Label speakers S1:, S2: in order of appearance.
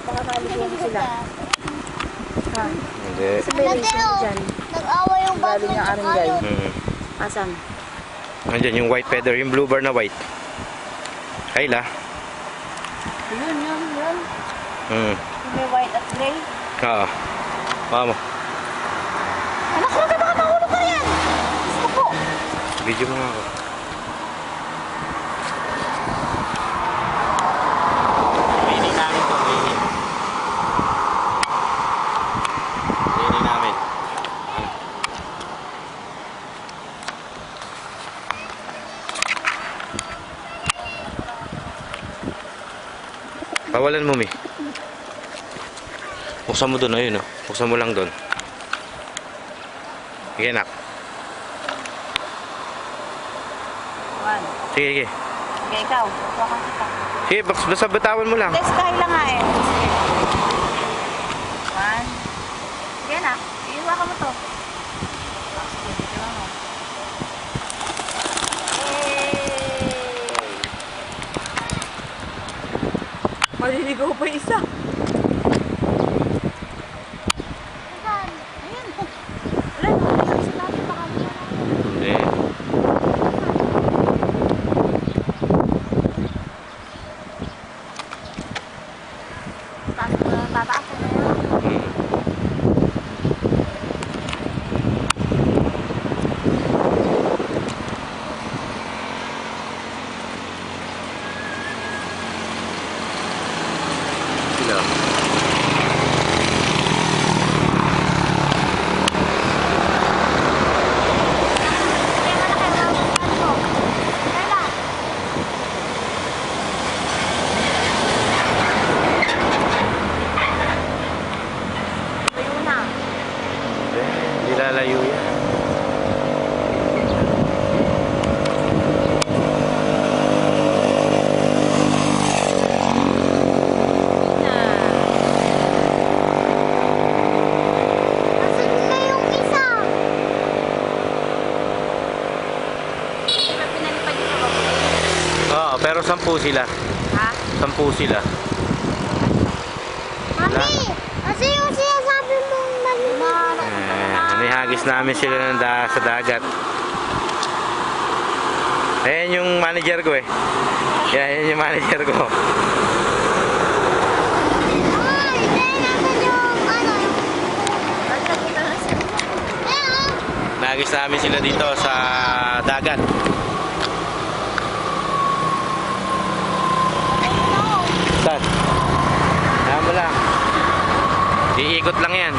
S1: Baka maligayan sila. Ha?
S2: Hindi.
S1: Sabihin sila dyan.
S3: Nag-awa yung baso
S1: Galing
S3: niya
S1: ng aringgay. Asan?
S2: Nandiyan yung white feather, yung blue bar na white. Kayla.
S1: Yun.
S2: Hmm.
S1: May white at gray.
S2: Oo. Mama.
S1: Anak ko, baka mahulog ka yan. Gusto po.
S2: Video mo nga ako. Training namin to, training. Training namin. Pawalan mo, Mi. Buksan mo doon, ayun, oh. Buksan mo lang doon. Sige, nak.
S1: One.
S2: Sige.
S1: Okay, ikaw. Bukakan kita.
S2: Sige, basta bitawan mo lang.
S1: Test tayo lang nga eh. One. Sige na. Iiwa ka mo to. Sige, iiwa mo. Maliligaw pa isa. Ayan. Wala na. Isa natin baka niya.
S2: Hindi.
S1: Tataas ko na yun.
S2: Sila. Hindi lalayo yan. Oo, pero 10 sila.
S1: Ha?
S2: 10 sila.
S3: Mami, kasi yung sinasabi mong maliliit.
S2: Nihagis namin sila sa dagat. Ayan yung manager ko eh. Yan yung manager ko.
S3: Ay, nasan yung ano?
S2: Nahagis namin sila dito sa dagat. Saan? Ayan mo lang. Iikot lang yan.